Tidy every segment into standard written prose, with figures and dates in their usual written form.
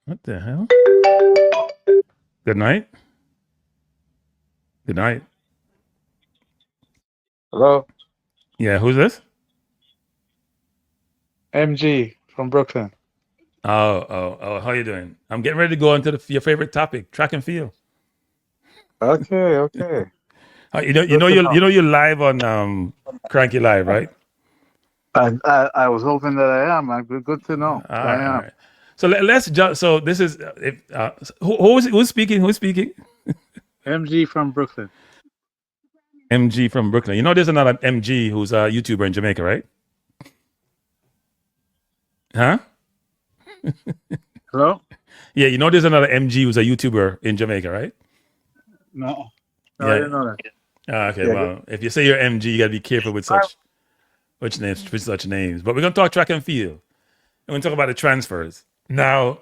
What the hell? Good night. Good night. Hello, Yeah, who's this? MG from Brooklyn. How you doing? I'm getting ready to go into your favorite topic, track and field. Okay, okay. You Good know, to know. you're live on Cranky Live, right? I was hoping that I am. Good to know. All I right, all am. right. So let's jump. So this is who's speaking? Who's speaking? MG from Brooklyn. MG from Brooklyn. You know, there's another MG who's a YouTuber in Jamaica, right? Huh? Hello? Yeah, you know, there's another MG who's a YouTuber in Jamaica, right? No. No, I Yeah. didn't know that. Okay. Yeah, good. Well, if you say you're MG, you gotta be careful with such names. But we're gonna talk track and field. And we're gonna talk about the transfers. Now,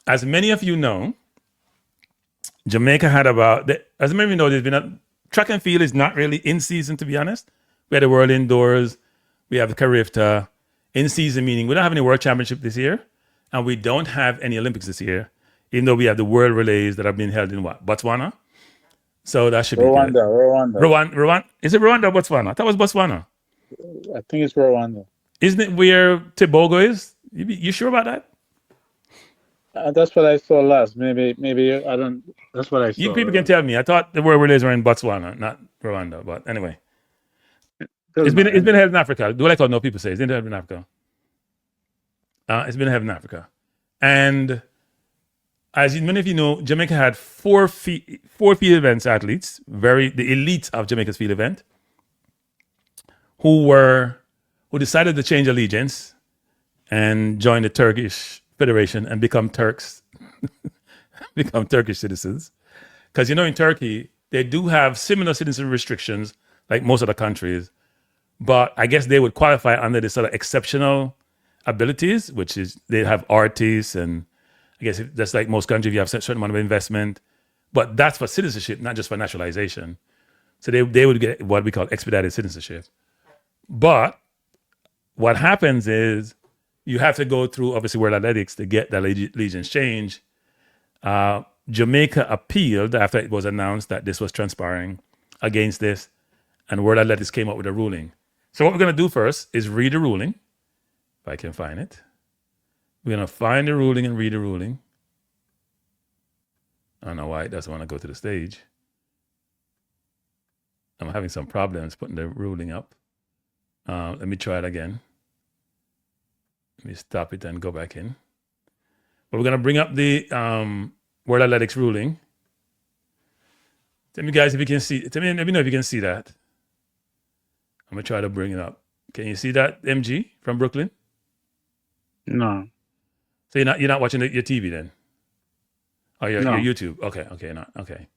as many of you know, Jamaica had as many of you know, there's been track and field is not really in season, to be honest. We had the World Indoors, we have the Carifta. In season meaning we don't have any World Championship this year, and we don't have any Olympics this year, even though we have the World Relays that have been held in what? Botswana? So that should be good. Rwanda, Rwanda. Rwanda? Is it Rwanda or Botswana? I thought it was Botswana. I think it's Rwanda. Isn't it where Tobago is? You sure about that? That's what I saw last. Maybe I don't. That's what I You saw. people can tell me. I thought the World Relays were in Botswana, not Rwanda. But anyway, Doesn't it's matter. been held in Africa. Do like how no people say it's been held in Africa. It's been held in Africa, and as many of you know, Jamaica had four field events athletes, the elite of Jamaica's field event, who decided to change allegiance and join the Turkish Federation and become Turks, become Turkish citizens. Because you know, in Turkey, they do have similar citizen restrictions like most other countries, but I guess they would qualify under this sort of exceptional abilities, which is they have artists, and I guess that's like most countries, you have a certain amount of investment, but that's for citizenship, not just for naturalization. So they would get what we call expedited citizenship. But what happens is you have to go through obviously World Athletics to get the allegiance change. Jamaica appealed after it was announced that this was transpiring against this, and World Athletics came up with a ruling. So what we're going to do first is read the ruling, if I can find it. We're going to find the ruling and read the ruling. I don't know why it doesn't want to go to the stage. I'm having some problems putting the ruling up. Let me try it again. Let me stop it and go back in. But we're going to bring up the World Athletics ruling. Tell me, guys, if you can see. Let me know if you can see that. I'm going to try to bring it up. Can you see that, MG from Brooklyn? No. So you're not watching your TV then? Oh, your No. YouTube. Okay, not okay.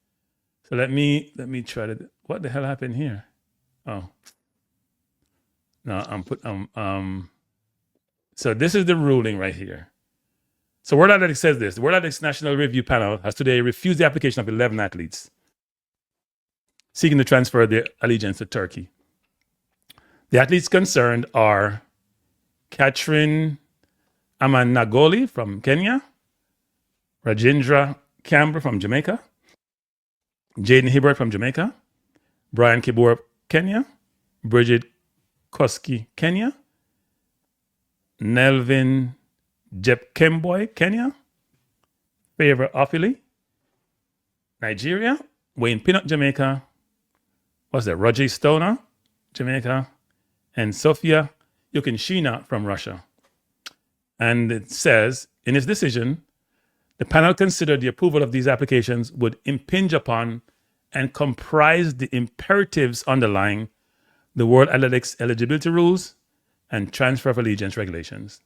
So let me try to. What the hell happened here? Oh, no, So this is the ruling right here. So World Athletics says this: the World Athletics National Review Panel has today refused the application of 11 athletes seeking to transfer their allegiance to Turkey. The athletes concerned are Catherine Amanagoli from Kenya, Rajendra Camber from Jamaica, Jaden Hibbert from Jamaica, Brian Kibor, Kenya, Bridget Koski, Kenya, Nelvin Jepkemboy, Kenya, Favor Ofili, Nigeria, Wayne Pinnock, Jamaica, what's that, Roger Stoner, Jamaica, and Sofia Yukinshina from Russia. And it says, in its decision, the panel considered the approval of these applications would impinge upon and comprise the imperatives underlying the World Athletics eligibility rules and transfer of allegiance regulations.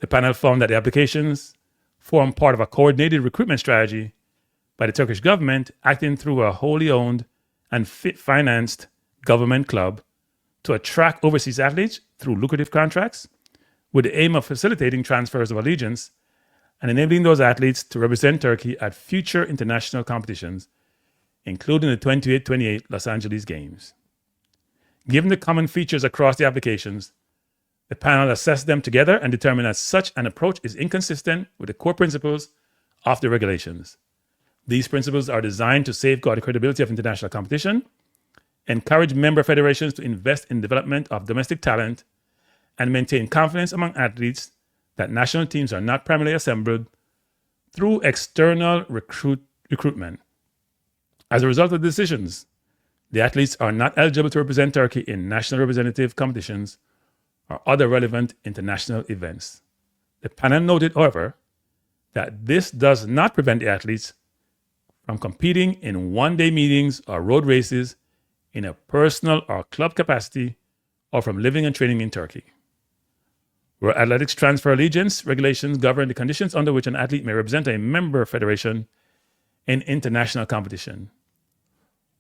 The panel found that the applications form part of a coordinated recruitment strategy by the Turkish government acting through a wholly owned and financed government club to attract overseas athletes through lucrative contracts with the aim of facilitating transfers of allegiance and enabling those athletes to represent Turkey at future international competitions, including the 28 Los Angeles Games. Given the common features across the applications, the panel assessed them together and determined that such an approach is inconsistent with the core principles of the regulations. These principles are designed to safeguard the credibility of international competition, encourage member federations to invest in development of domestic talent, and maintain confidence among athletes that national teams are not primarily assembled through external recruitment. As a result of the decisions, the athletes are not eligible to represent Turkey in national representative competitions or other relevant international events. The panel noted, however, that this does not prevent the athletes from competing in one-day meetings or road races in a personal or club capacity or from living and training in Turkey. World Athletics Transfer Allegiance regulations govern the conditions under which an athlete may represent a member federation in international competition.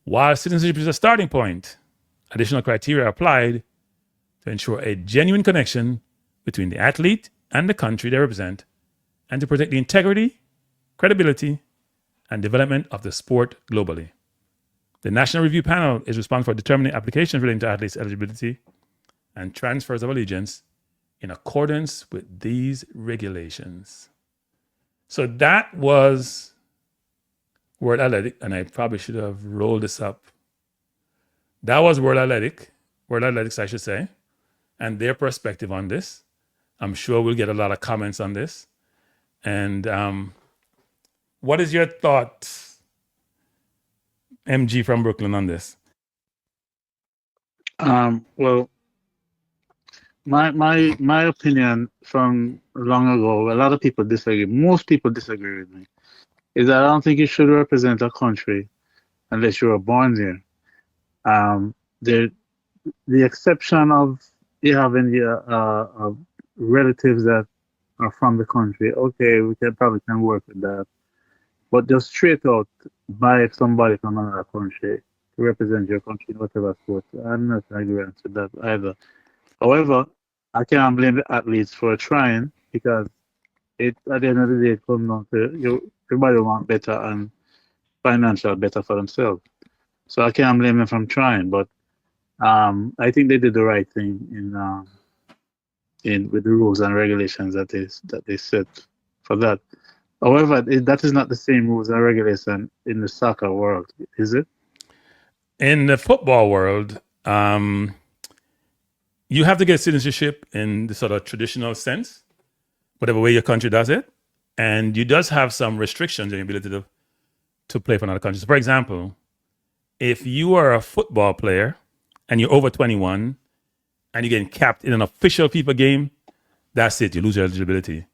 While citizenship is a starting point, additional criteria are applied to ensure a genuine connection between the athlete and the country they represent and to protect the integrity, credibility, and development of the sport globally. The National Review Panel is responsible for determining applications relating to athletes' eligibility and transfers of allegiance in accordance with these regulations. So that was World Athletic, and I probably should have rolled this up. That was World Athletics, I should say, and their perspective on this. I'm sure we'll get a lot of comments on this. And what is your thought, MG from Brooklyn, on this? Well, my opinion from long ago, a lot of people disagree. Most people disagree with me. Is that I don't think you should represent a country unless you were born there. The exception of you having the relatives that are from the country, okay, we can work with that. But just straight out buy somebody from another country to represent your country in whatever sport, I'm not agreeing with that either. However, I can't blame the athletes for trying because at the end of the day it comes down to everybody want better and financial better for themselves. So I can't blame them from trying, but I think they did the right thing in with the rules and regulations that they set for that. However, that is not the same rules and regulation in the soccer world, is it? In the football world, you have to get citizenship in the sort of traditional sense, whatever way your country does it. And you does have some restrictions on your ability to play for another country. So for example, if you are a football player and you're over 21 and you're getting capped in an official FIFA game, that's it, you lose your eligibility.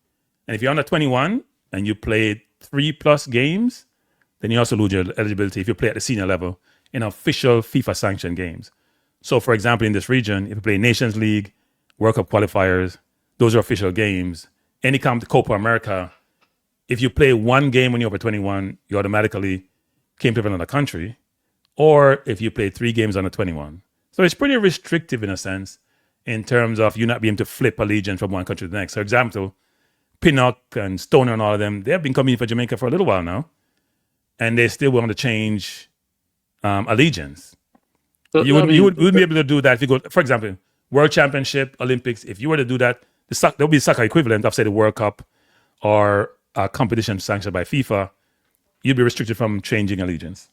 And if you're under 21 and you play 3+ games, then you also lose your eligibility if you play at the senior level in official FIFA sanctioned games. So for example, in this region, if you play Nations League, World Cup qualifiers, those are official games. Any Copa America, if you play one game when you're over 21, you automatically came to another country. Or if you play 3 games under 21. So it's pretty restrictive in a sense in terms of you not being able to flip allegiance from one country to the next. For example, Pinnock and Stoner and all of them, they have been coming for Jamaica for a little while now. And they still want to change allegiance. So, You would be able to do that if you go, for example, World Championship, Olympics. If you were to do that, there would be soccer equivalent of, say, the World Cup or a competition sanctioned by FIFA. You'd be restricted from changing allegiance.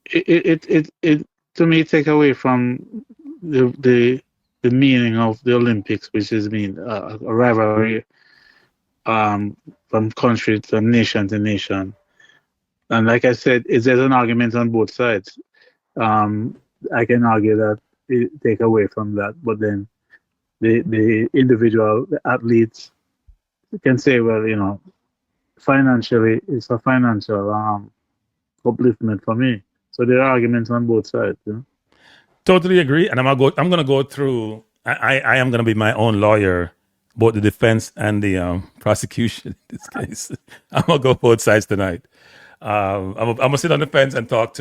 It to me take away from the meaning of the Olympics, which is a rivalry from country to nation to nation. And like I said, there's an argument on both sides. I can argue that it take away from that, but then the individual the athletes can say, well, financially it's a financial upliftment for me. So there are arguments on both sides. Totally agree, and I'm gonna go through. I am gonna be my own lawyer, both the defense and the prosecution in this case. I'm gonna go both sides tonight. I'm gonna sit on the fence and talk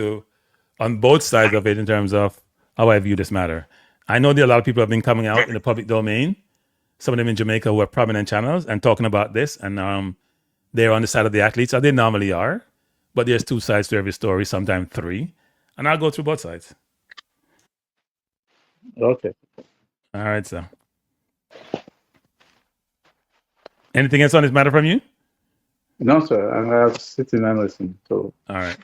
on both sides of it in terms of how I view this matter. I know there are a lot of people who have been coming out in the public domain, some of them in Jamaica who are prominent channels and talking about this, and they're on the side of the athletes, as they normally are. But there's 2 sides to every story, sometimes 3, and I'll go through both sides. Okay. All right, so. Anything else on this matter from you? No, sir. I have sitting and listen. So, All right.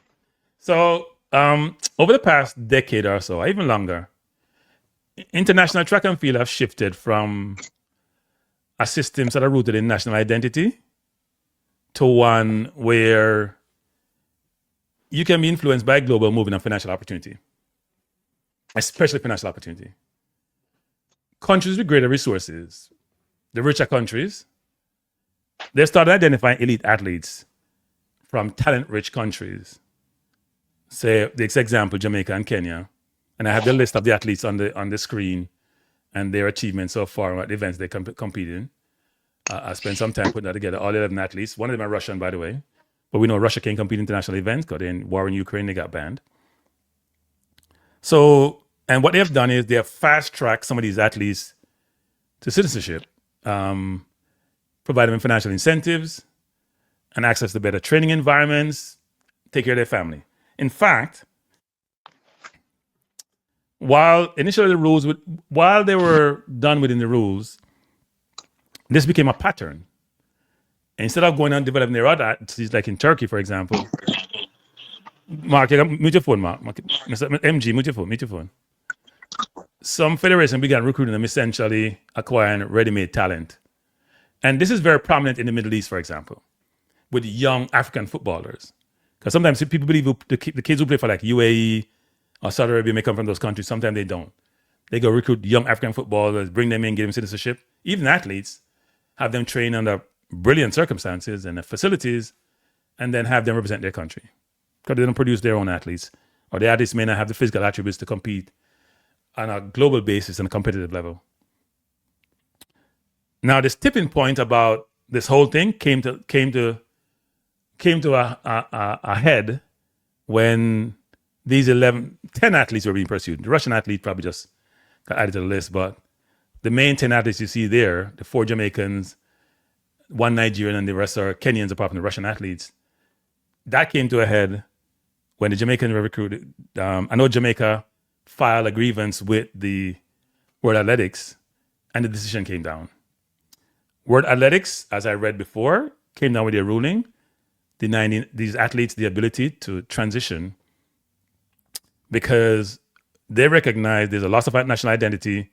So over the past decade or so, even longer, international track and field have shifted from a system that are rooted in national identity to one where you can be influenced by global movement and financial opportunity, especially financial opportunity. Countries with greater resources, the richer countries, they started identifying elite athletes from talent-rich countries. Say, the example, Jamaica and Kenya. And I have the list of the athletes on the screen and their achievements so far at the events they compete in. I spent some time putting that together, all 11 athletes. One of them are Russian, by the way. But we know Russia can't compete in international events because they're in war in Ukraine, they got banned. So, and what they have done is they have fast-tracked some of these athletes to citizenship, provide them financial incentives and access to better training environments, take care of their family. In fact, while initially the rules, while they were done within the rules, this became a pattern. Instead of going and developing their other activities, like in Turkey, for example, Mark, mute your phone, Mark. MG, mute your phone. Some federation began recruiting them, essentially acquiring ready-made talent. And this is very prominent in the Middle East, for example, with young African footballers. Because sometimes people believe the kids who play for like UAE or Saudi Arabia may come from those countries. Sometimes they don't. They go recruit young African footballers, bring them in, give them citizenship. Even athletes, have them train under brilliant circumstances and facilities, and then have them represent their country. Because they don't produce their own athletes, or the athletes may not have the physical attributes to compete on a global basis and a competitive level. Now, this tipping point about this whole thing came to a head when these 10 athletes were being pursued. The Russian athlete probably just got added to the list, but the main 10 athletes you see there, the 4 Jamaicans, 1 Nigerian, and the rest are Kenyans apart from the Russian athletes. That came to a head when the Jamaicans were recruited. I know Jamaica filed a grievance with the World Athletics, and the decision came down. World Athletics, as I read before, came down with their ruling, denying these athletes the ability to transition because they recognize there's a loss of national identity.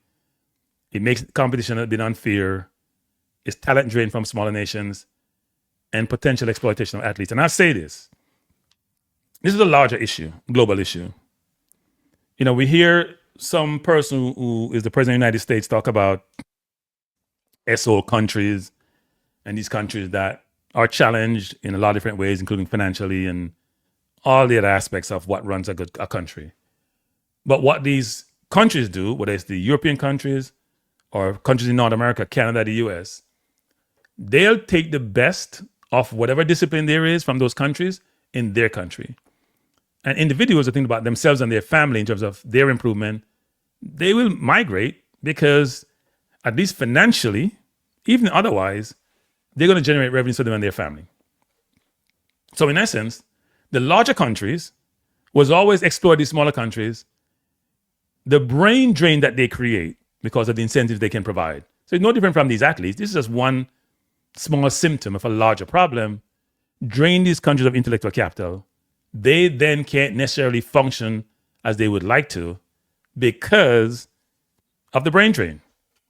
It makes competition a bit unfair. It's talent drain from smaller nations and potential exploitation of athletes. And I say this is a larger issue, global issue. You know, we hear some person who is the president of the United States talk about SO countries and these countries that are challenged in a lot of different ways, including financially and all the other aspects of what runs a country. But what these countries do, whether it's the European countries or countries in North America, Canada, the US, they'll take the best of whatever discipline there is from those countries in their country. And individuals are thinking about themselves and their family in terms of their improvement. They will migrate because at least financially, even otherwise, they're going to generate revenues for them and their family. So in essence, the larger countries was always exploit these smaller countries, the brain drain that they create because of the incentives they can provide. So it's no different from these athletes. This is just one small symptom of a larger problem. Drain these countries of intellectual capital. They then can't necessarily function as they would like to because of the brain drain.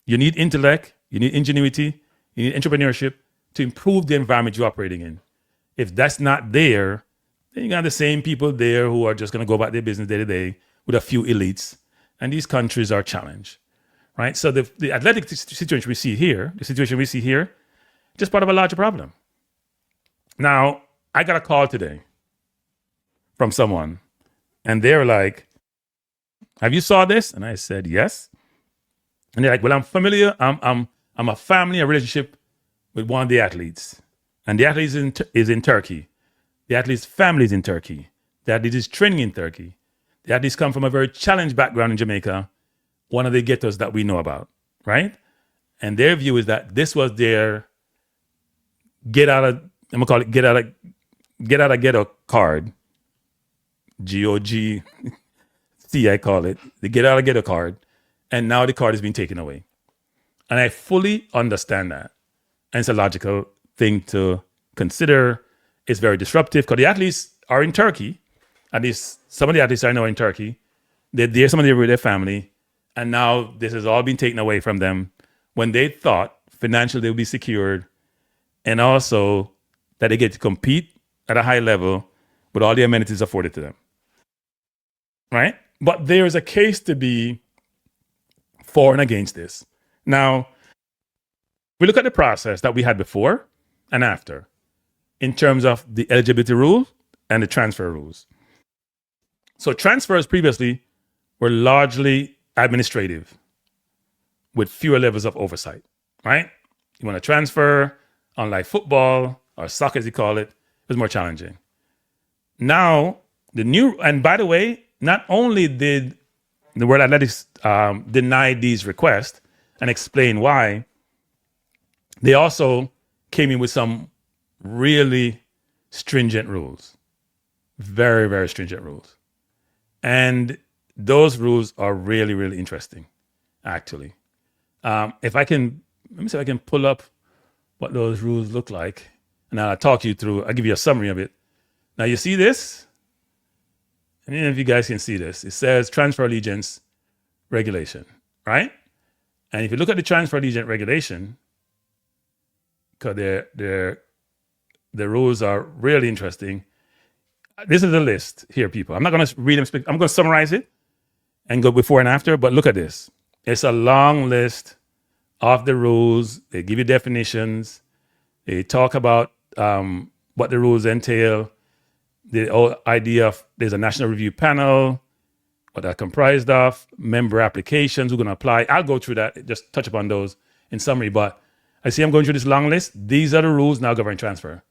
You need intellect, you need ingenuity, you need entrepreneurship to improve the environment you're operating in. If that's not there, then you got the same people there who are just going to go about their business day to day with a few elites. And these countries are challenged, right? So the athletic situation we see here, just part of a larger problem. Now, I got a call today from someone, and they're like, "Have you saw this?" And I said, "Yes." And they're like, "Well, I'm familiar. I'm a family, a relationship with one of the athletes, and the athlete is in Turkey. The athlete's family is in Turkey. The athlete is training in Turkey. The athletes come from a very challenged background in Jamaica, one of the ghettos that we know about, right? And their view is that this was their get out of ghetto card, GOG, I call it, the get out of ghetto card, and now the card has been taken away. And I fully understand that. And it's a logical thing to consider It's very disruptive because the athletes are in Turkey. At least some of the athletes I know are in Turkey. They're there, some of them with their family. And now this has all been taken away from them when they thought financially they would be secured and also that they get to compete at a high level with all the amenities afforded to them. Right? But there is a case to be for and against this. Now, we look at the process that we had before and after in terms of the eligibility rule and the transfer rules. So transfers previously were largely administrative with fewer levels of oversight, right? You want to transfer, unlike football or soccer as you call it, it was more challenging. Now, and by the way, not only did the World Athletics deny these requests and explain why, they also came in with some really stringent rules. Very, very stringent rules. And those rules are really, really interesting, actually. Let me see if I can pull up what those rules look like. And I'll talk you through, I'll give you a summary of it. Now, you see this? I don't know if you guys can see this. It says transfer allegiance regulation, right? And if you look at the transfer allegiance regulation, because the rules are really interesting. This is the list here, people. I'm not going to read them. I'm going to summarize it and go before and after, but look at this. It's a long list of the rules. They give you definitions. They talk about what the rules entail. The whole idea of there's a national review panel, what they're comprised of, member applications, who's going to apply. I'll go through that, just touch upon those in summary. But I see I'm going through this long list. These are the rules now governing transfer.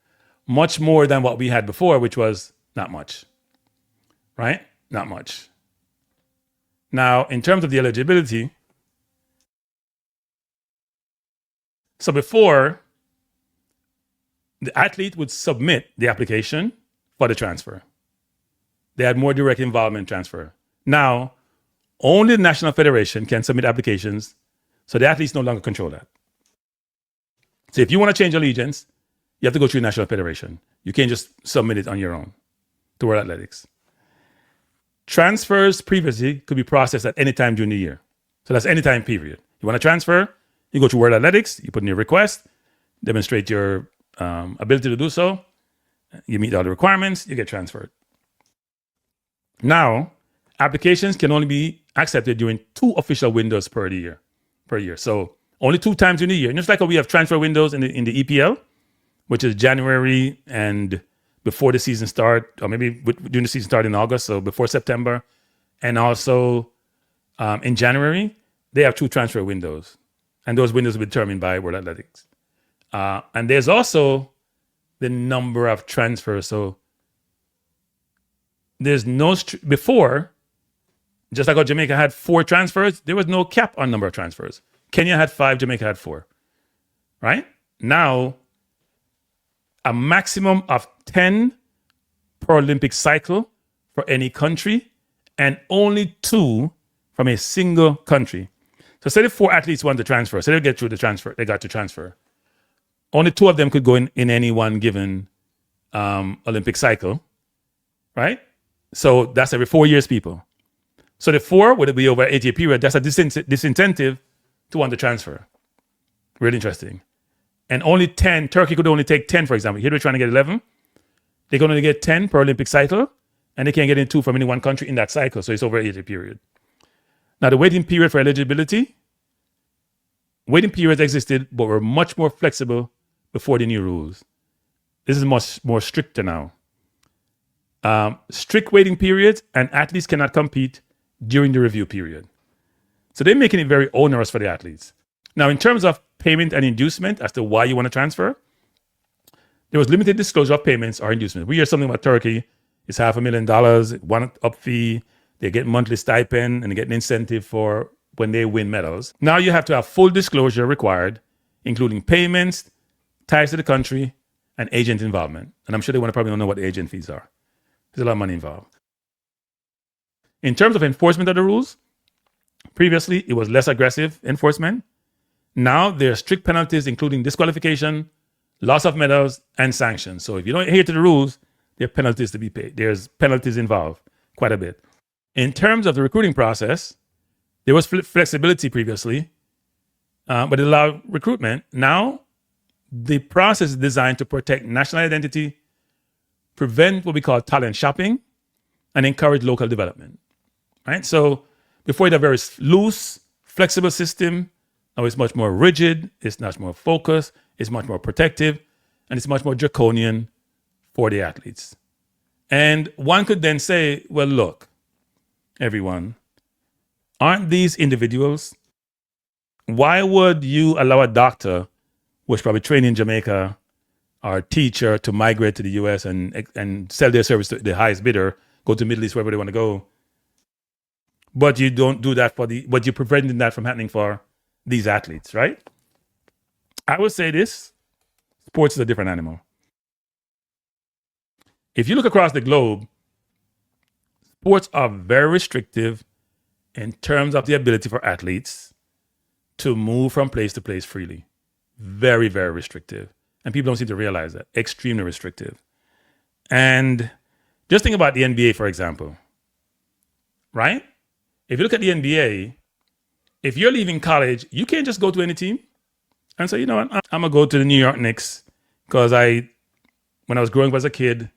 Much more than what we had before, which was not much, right? Not much. Now, in terms of the eligibility, so before, the athlete would submit the application for the transfer. They had more direct involvement in transfer. Now, only the National Federation can submit applications, so the athletes no longer control that. So if you want to change allegiance, you have to go through the National Federation. You can't just submit it on your own to World Athletics. Transfers previously could be processed at any time during the year. So that's any time period. You want to transfer, you go to World Athletics, you put in your request, demonstrate your ability to do so, you meet all the requirements, you get transferred. Now, applications can only be accepted during 2 official windows per year. So only 2 times in the year. And just like how we have transfer windows in the EPL, which is January and before the season start, or maybe during the season start in August, so before September, and also in January, they have 2 transfer windows. And those windows will be determined by World Athletics. And there's also the number of transfers. So there's no, before, just like how Jamaica had 4 transfers, there was no cap on number of transfers. Kenya had 5, Jamaica had 4, right? Now, a maximum of 10 per Olympic cycle for any country and only 2 from a single country. So say the 4 athletes want to transfer, so they get through the transfer, they got to transfer. Only 2 of them could go in any one given Olympic cycle, right? So that's every 4 years, people. So the 4 would be over an 8-year period. That's a disincentive to want to transfer. Really interesting. And only 10, Turkey could only take 10, for example. Here they're trying to get 11. They can only get 10 per Olympic cycle, and they can't get in 2 from any one country in that cycle. So it's over an 8-year period. Now, the waiting period for eligibility, waiting periods existed, but were much more flexible before the new rules. This is much more stricter now. Strict waiting periods, and athletes cannot compete during the review period. So they're making it very onerous for the athletes. Now, in terms of payment and inducement as to why you want to transfer, there was limited disclosure of payments or inducement. We hear something about Turkey. It's $500,000, one up fee. They get monthly stipend and they get an incentive for when they win medals. Now you have to have full disclosure required, including payments, ties to the country, and agent involvement. And I'm sure they want to probably know what the agent fees are. There's a lot of money involved. In terms of enforcement of the rules, previously it was less aggressive enforcement. Now there are strict penalties, including disqualification, loss of medals, and sanctions. So if you don't adhere to the rules, there are penalties to be paid. There's penalties involved, quite a bit. In terms of the recruiting process, there was flexibility previously, but it allowed recruitment. Now, the process is designed to protect national identity, prevent what we call talent shopping, and encourage local development. Right? So before, you had a very loose, flexible system. Now it's much more rigid, it's much more focused, it's much more protective, and it's much more draconian for the athletes. And one could then say, well, look, everyone, aren't these individuals? Why would you allow a doctor who's probably trained in Jamaica or a teacher to migrate to the US and sell their service to the highest bidder, go to the Middle East, wherever they want to go? But you don't do that but you're preventing that from happening for these athletes, right? I would say this, sports is a different animal. If you look across the globe, sports are very restrictive in terms of the ability for athletes to move from place to place freely. Very, very restrictive. And people don't seem to realize that. Extremely restrictive. And just think about the NBA, for example, right? If you look at the NBA, if you're leaving college, you can't just go to any team and say, you know what, I'm going to go to the New York Knicks because when I was growing up as a kid,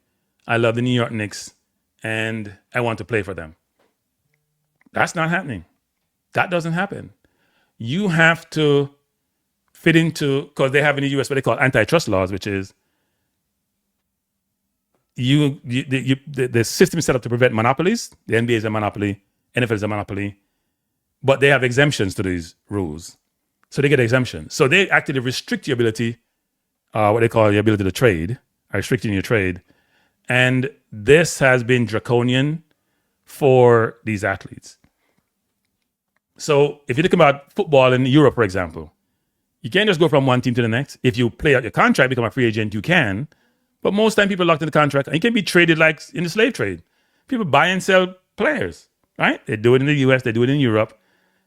I love the New York Knicks and I want to play for them. That's not happening. That doesn't happen. You have to fit into, because they have in the US what they call antitrust laws, which is the system is set up to prevent monopolies. The NBA is a monopoly, NFL is a monopoly, but they have exemptions to these rules. So they get exemptions. So they actually restrict your ability, what they call your ability to trade, are restricting your trade. And this has been draconian for these athletes. So if you think about football in Europe, for example, you can't just go from one team to the next. If you play out your contract, become a free agent, you can. But most time people are locked in the contract and you can be traded like in the slave trade. People buy and sell players, right? They do it in the US, they do it in Europe,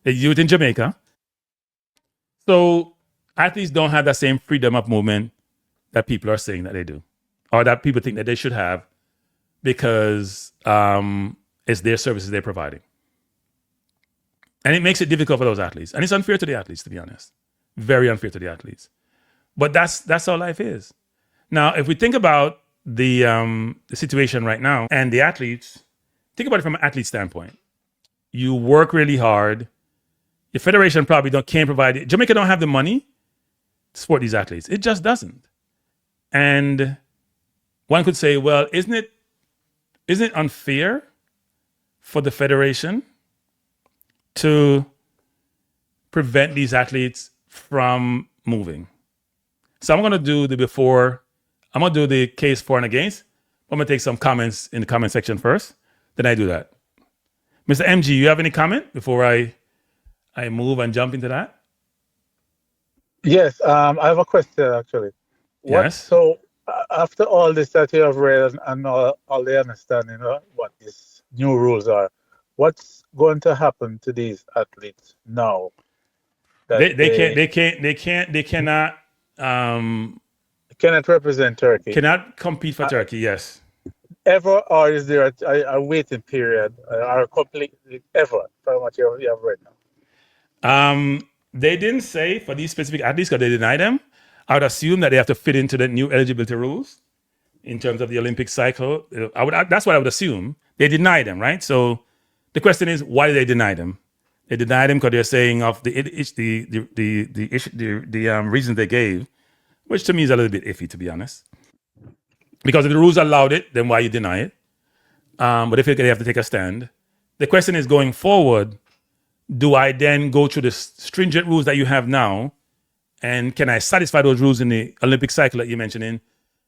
they do it in Jamaica. So athletes don't have that same freedom of movement that people are saying that they do, or that people think that they should have, because it's their services they're providing. And it makes it difficult for those athletes. And it's unfair to the athletes, to be honest. Very unfair to the athletes. But that's how life is. Now, if we think about the situation right now and the athletes, think about it from an athlete standpoint. You work really hard. Your federation probably can't provide it. Jamaica don't have the money to support these athletes. It just doesn't. And one could say, well, isn't it unfair for the federation to prevent these athletes from moving? So I'm going to do the case for and against. I'm going to take some comments in the comment section first. Then I do that. Mr. MG, you have any comment before I move and jump into that? Yes, I have a question actually. Yes. So after all this that you have read and all the understanding of what these new rules are, what's going to happen to these athletes now? They cannot represent Turkey. Cannot compete for Turkey. Yes. Ever, or is there a waiting period, or completely ever from what you have read now? They didn't say for these specific athletes because they deny them. I would assume that they have to fit into the new eligibility rules in terms of the Olympic cycle. That's what I would assume. They deny them, right? So the question is, why do they deny them? They deny them because they're saying of the reasons they gave, which to me is a little bit iffy, to be honest. Because if the rules allowed it, then why you deny it? But if they have to take a stand, the question is going forward, do I then go through the stringent rules that you have now? And can I satisfy those rules in the Olympic cycle that you're mentioning?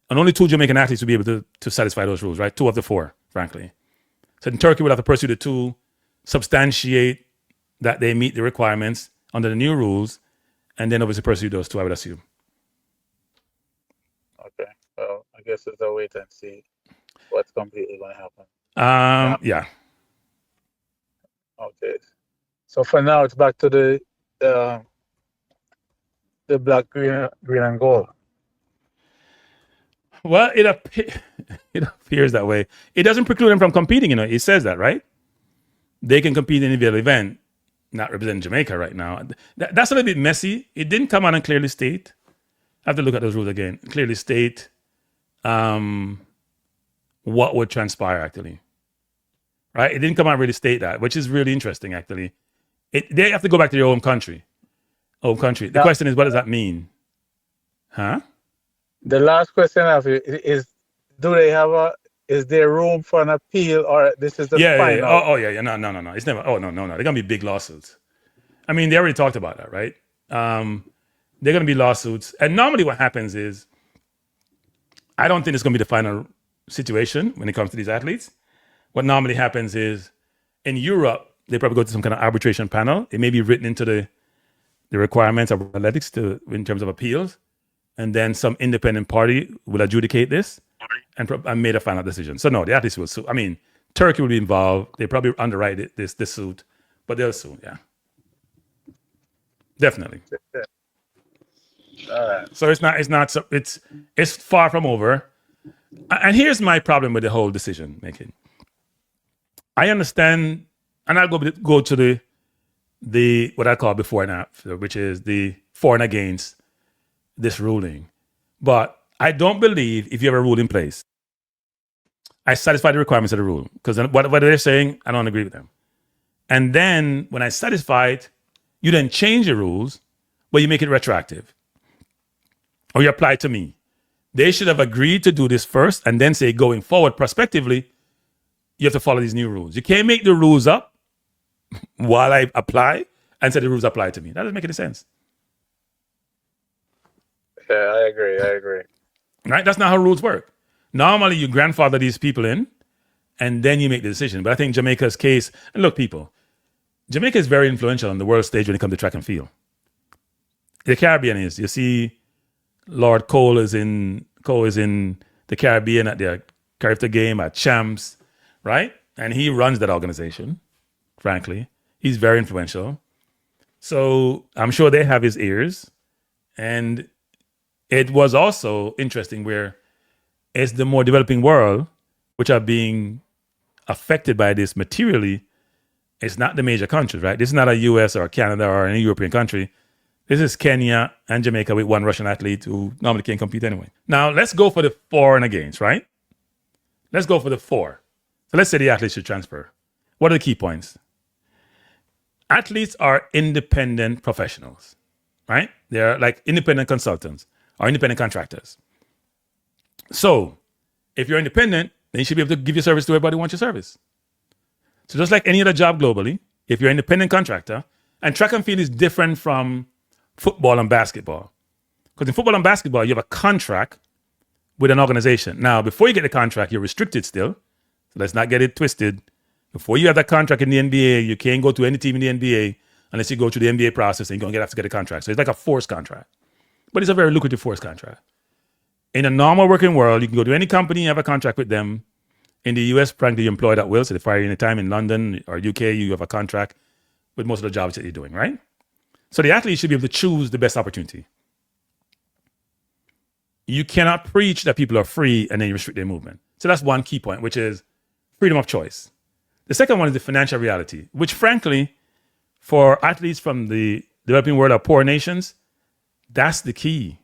And only 2 Jamaican athletes will be able to satisfy those rules, right? 2 of the 4, frankly. So in Turkey, we'll have to pursue the 2, substantiate that they meet the requirements under the new rules, and then obviously pursue those 2, I would assume. Okay. Well, I guess it's a wait and see what's completely going to happen. Yeah. Okay. So for now, it's back to the black, green, and gold. Well, it appears that way. It doesn't preclude them from competing. It says that, right? They can compete in any event, not representing Jamaica right now. That's a little bit messy. It didn't come out and clearly state. I have to look at those rules again. Clearly state what would transpire actually, right? It didn't come out and really state that, which is really interesting actually. They have to go back to their home country. The question is, what does that mean? Huh? The last question I have is, do they have is there room for an appeal, or this is the final? Yeah. Oh, yeah. No. It's never. Oh, no. They're gonna be big lawsuits. I mean, they already talked about that, right? They're gonna be lawsuits, and normally what happens is, I don't think it's gonna be the final situation when it comes to these athletes. What normally happens is, in Europe, they probably go to some kind of arbitration panel. It may be written into the requirements of athletics in terms of appeals, and then some independent party will adjudicate this and made a final decision. So no, the athletes will sue. I mean, Turkey will be involved. They probably underwrite this suit, but they'll sue. Yeah, definitely. So it's far from over. And here's my problem with the whole decision making. I understand, and I'll go to the what I call before and after, which is the for and against this ruling. But I don't believe if you have a rule in place, I satisfy the requirements of the rule, because what they're saying, I don't agree with them. And then when I satisfy it, you then change the rules, but you make it retroactive, or you apply it to me. They should have agreed to do this first and then say, going forward, prospectively, you have to follow these new rules. You can't make the rules up while I apply and say the rules apply to me. That doesn't make any sense. Yeah, I agree. Right? That's not how rules work. Normally, you grandfather these people in, and then you make the decision. But I think Jamaica's case, and look, people, Jamaica is very influential on the world stage when it comes to track and field. The Caribbean is. You see, Lord Cole is in the Caribbean at the Caribbean game at Champs, right? And he runs that organization, frankly. He's very influential. So I'm sure they have his ears. And it was also interesting where it's the more developing world, which are being affected by this materially. It's not the major countries, right? This is not a US or Canada or any European country. This is Kenya and Jamaica with one Russian athlete who normally can't compete anyway. Now, let's go for the for and against, right? Let's go for the for. So let's say the athletes should transfer. What are the key points? Athletes are independent professionals, right? They're like independent consultants or independent contractors. So if you're independent, then you should be able to give your service to everybody who wants your service. So just like any other job globally, if you're an independent contractor, and track and field is different from football and basketball. Because in football and basketball, you have a contract with an organization. Now, before you get the contract, you're restricted still. So let's not get it twisted. Before you have that contract in the NBA, you can't go to any team in the NBA unless you go through the NBA process and you're going to have to get a contract. So it's like a forced contract. But it's a very lucrative forced contract. In a normal working world, you can go to any company and have a contract with them. In the US, frankly, you're employed at will. So they fire you anytime. In London or UK, you have a contract with most of the jobs that you're doing, right? So the athlete should be able to choose the best opportunity. You cannot preach that people are free and then you restrict their movement. So that's one key point, which is freedom of choice. The second one is the financial reality, which frankly, for athletes from the developing world or poor nations, that's the key.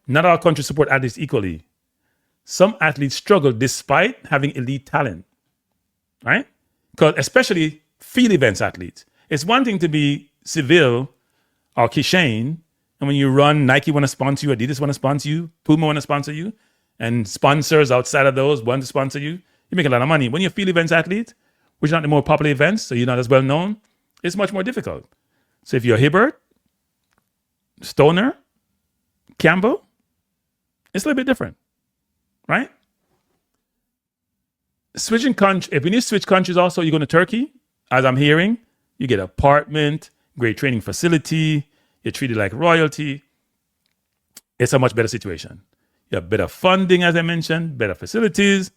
Not all countries support athletes equally. Some athletes struggle despite having elite talent, right? Because especially field events athletes. It's one thing to be Seville or Kishane, and when you run, Nike want to sponsor you, Adidas want to sponsor you, Puma want to sponsor you, and sponsors outside of those want to sponsor you. You make a lot of money. When you're field events athlete, which are not the more popular events, so you're not as well known, it's much more difficult. So if you're Hibbert, Stoner, Campbell, it's a little bit different, right? Switching country, if you need to switch countries also, you go to Turkey, as I'm hearing, you get an apartment, great training facility, you're treated like royalty. It's a much better situation. You have better funding, as I mentioned, better facilities,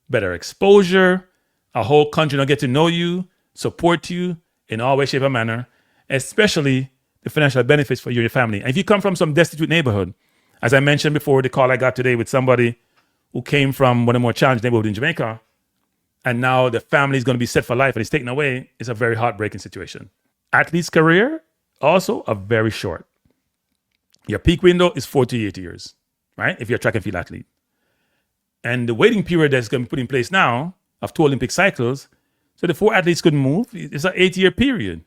better exposure. A whole country will get to know you, support you in all way, shape, or manner, especially the financial benefits for you and your family. And if you come from some destitute neighborhood, As I mentioned before, the call I got today with somebody who came from one of the more challenged neighborhoods in Jamaica, and now the family is going to be set for life and it's taken away, is a very heartbreaking situation. Athlete's career also are very short. Your peak window is 48 years, right? If you're a track and field athlete. And the waiting period that's going to be put in place now of 2 Olympic cycles, so the 4 athletes couldn't move, it's an 8-year period.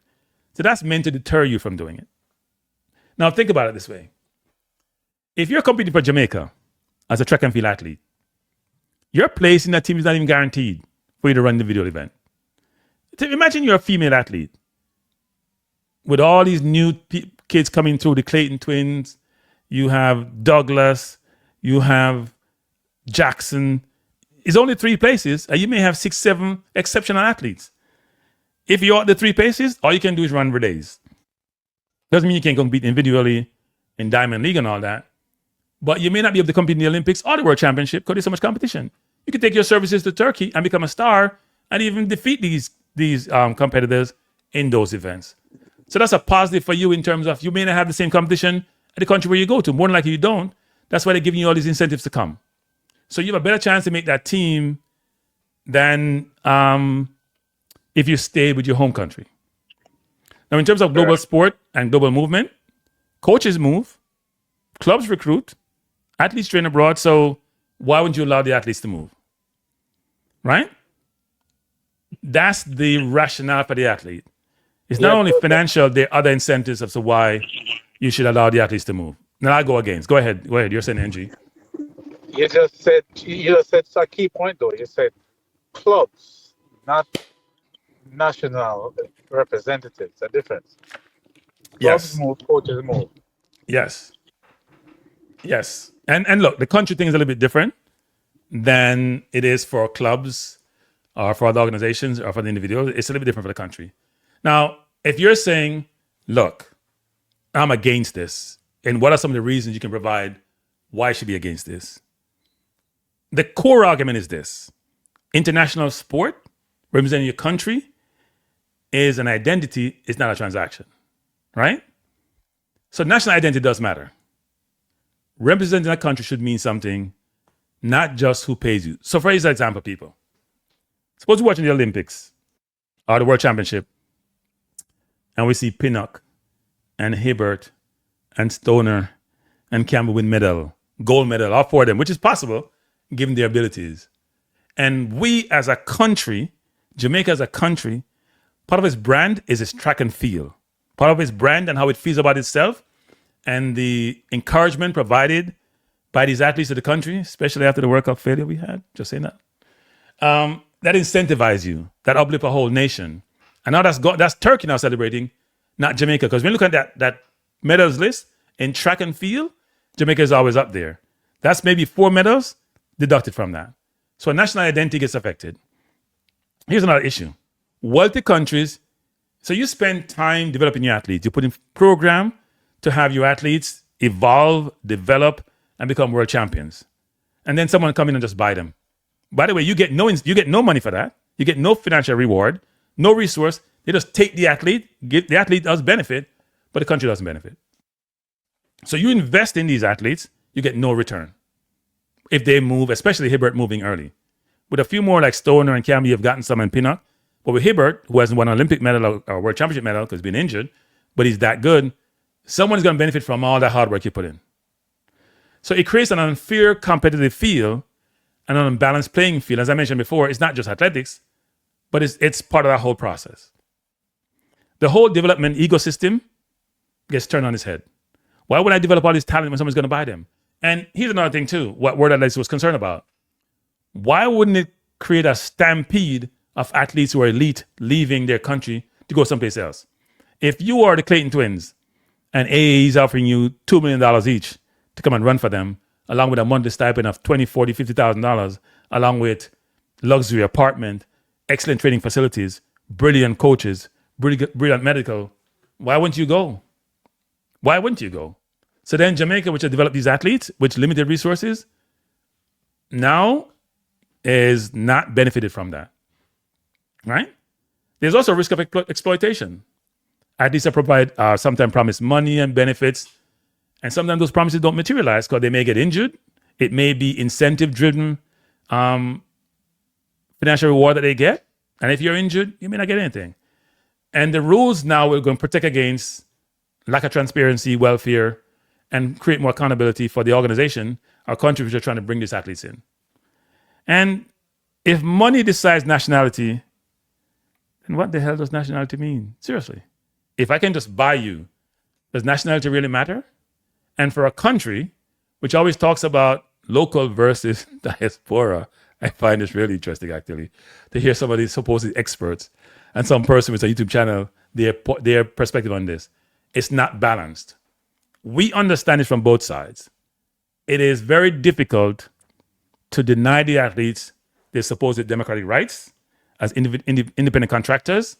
So that's meant to deter you from doing it. Now think about it this way. If you're competing for Jamaica as a track and field athlete, your place in that team is not even guaranteed for you to run the individual event. Imagine you're a female athlete with all these new kids coming through, the Clayton twins, you have Douglas, you have Jackson. It's only 3 places, and you may have 6, 7 exceptional athletes. If you're at the 3 places, all you can do is run relays. Doesn't mean you can't compete individually in Diamond League and all that, but you may not be able to compete in the Olympics or the World Championship because there's so much competition. You can take your services to Turkey and become a star and even defeat these competitors in those events. So that's a positive for you in terms of you may not have the same competition at the country where you go to. More than likely you don't. That's why they're giving you all these incentives to come. So you have a better chance to make that team than if you stay with your home country. Now, in terms of global sport and global movement, coaches move, clubs recruit, athletes train abroad. So why wouldn't you allow the athletes to move? Right? That's the rationale for the athlete. It's not only financial, there are other incentives as to why you should allow the athletes to move. Now I go against. Go ahead. You're saying NG. You just said a key point though. You said clubs, not national representatives. A difference. Clubs move, coaches move. Yes. And look, the country thing is a little bit different than it is for clubs or for other organizations or for the individuals. It's a little bit different for the country. Now, if you're saying, look, I'm against this, and what are some of the reasons you can provide why I should be against this? The core argument is this. International sport, representing your country, is an identity, it's not a transaction, right? So national identity does matter. Representing a country should mean something, not just who pays you. So for example, people, suppose we're watching the Olympics or the World Championship, and we see Pinnock and Hibbert and Stoner and Campbell win gold medal, all 4 of them, which is possible given their abilities. And we as a country, Jamaica as a country, part of its brand is its track and field. Part of its brand and how it feels about itself and the encouragement provided by these athletes of the country, especially after the World Cup failure we had, just saying that, that incentivize you, that uplift a whole nation. And now that's Turkey now celebrating, not Jamaica. Because when you look at that medals list in track and field, Jamaica is always up there. That's maybe 4 medals deducted from that. So national identity gets affected. Here's another issue. Wealthy countries, so you spend time developing your athletes. You put in program to have your athletes evolve, develop, and become world champions. And then someone come in and just buy them. By the way, you get no money for that. You get no financial reward, no resource. They just take the athlete, the athlete does benefit, but the country doesn't benefit. So you invest in these athletes, you get no return. If they move, especially Hibbert moving early. With a few more like Stoner and Campbell, you've gotten some in Pinnock. But with Hibbert, who hasn't won an Olympic medal or World Championship medal because he's been injured, but he's that good, someone's going to benefit from all that hard work you put in. So it creates an unfair competitive field and an unbalanced playing field. As I mentioned before, it's not just athletics, but it's part of that whole process. The whole development ecosystem gets turned on its head. Why would I develop all this talent when someone's going to buy them? And here's another thing too, what World Athletics was concerned about. Why wouldn't it create a stampede of athletes who are elite leaving their country to go someplace else? If you are the Clayton twins and AAE is offering you $2 million each to come and run for them, along with a monthly stipend of $20,000, $40,000, $50,000, along with luxury apartment, excellent training facilities, brilliant coaches, brilliant medical, why wouldn't you go? Why wouldn't you go? So then Jamaica, which has developed these athletes with limited resources, now is not benefited from that, right? There's also a risk of exploitation. Athletes that provide sometimes promise money and benefits, And sometimes those promises don't materialize because they may get injured. It may be incentive driven financial reward that they get. And if you're injured, you may not get anything. And the rules now are going to protect against lack of transparency, welfare, and create more accountability for the organization or country which are trying to bring these athletes in. And if money decides nationality, then what the hell does nationality mean? Seriously. If I can just buy you, does nationality really matter? And for a country which always talks about local versus diaspora, I find this really interesting, actually, to hear some of these supposed experts and some person with a YouTube channel, their perspective on this. It's not balanced. We understand it from both sides. It is very difficult to deny the athletes their supposed democratic rights as independent contractors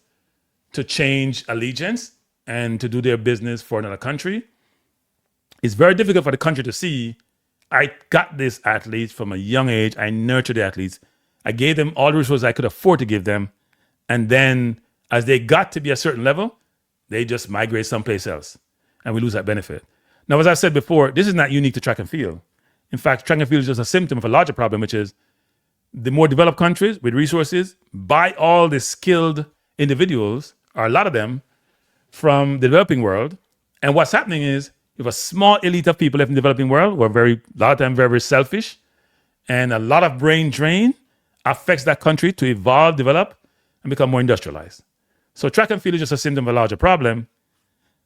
to change allegiance and to do their business for another country. It's very difficult for the country to see, I got these athletes from a young age. I nurtured the athletes. I gave them all the resources I could afford to give them. And then as they got to be a certain level, they just migrate someplace else. And we lose that benefit. Now, as I said before, this is not unique to track and field. In fact, track and field is just a symptom of a larger problem, which is the more developed countries with resources buy all the skilled individuals, or a lot of them, from the developing world. And what's happening is you have a small elite of people left in the developing world who are a lot of them very, very selfish. And a lot of brain drain affects that country to evolve, develop, and become more industrialized. So track and field is just a symptom of a larger problem.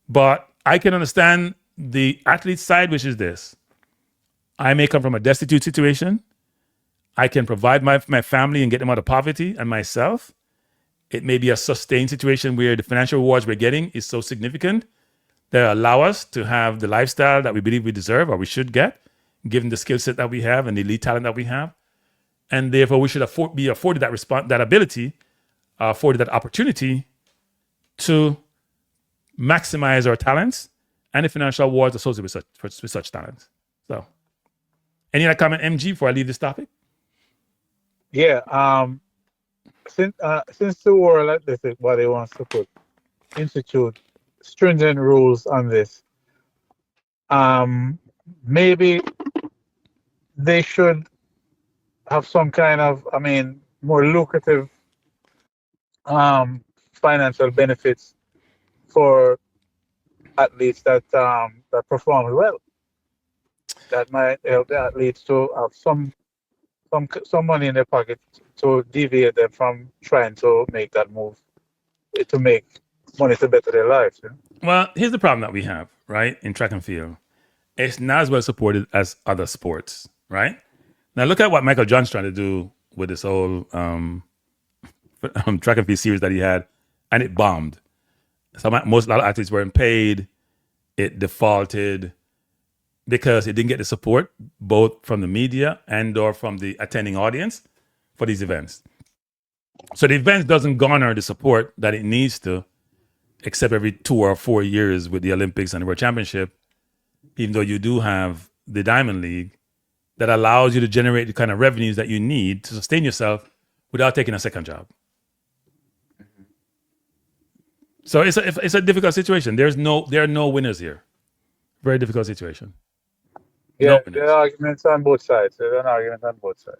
But I can understand the athlete side, which is this. I may come from a destitute situation. I can provide my family and get them out of poverty and myself. It may be a sustained situation where the financial rewards we're getting is so significant that allow us to have the lifestyle that we believe we deserve or we should get, given the skill set that we have and the elite talent that we have. And therefore, we should be afforded that ability, afforded that opportunity to maximize our talents and the financial rewards associated with such talents. So, any other comment, MG, before I leave this topic? Yeah. Since the world athletic body wants to institute stringent rules on this, maybe they should have some kind of, more lucrative financial benefits for athletes that perform well. That might help the athletes to have some money in their pocket to deviate them from trying to make that move, to make money to better their lives. You know? Well, here's the problem that we have, right, in track and field. It's not as well supported as other sports, right? Now look at what Michael John's trying to do with this whole track and field series that he had, and it bombed. A lot of athletes weren't paid. It defaulted because it didn't get the support both from the media and or from the attending audience for these events. So the event doesn't garner the support that it needs to, except every 2 or 4 years with the Olympics and the World Championship, even though you do have the Diamond League that allows you to generate the kind of revenues that you need to sustain yourself without taking a second job. So it's a difficult situation. There are no winners here. Very difficult situation. Yeah, there are arguments on both sides. There's an argument on both sides.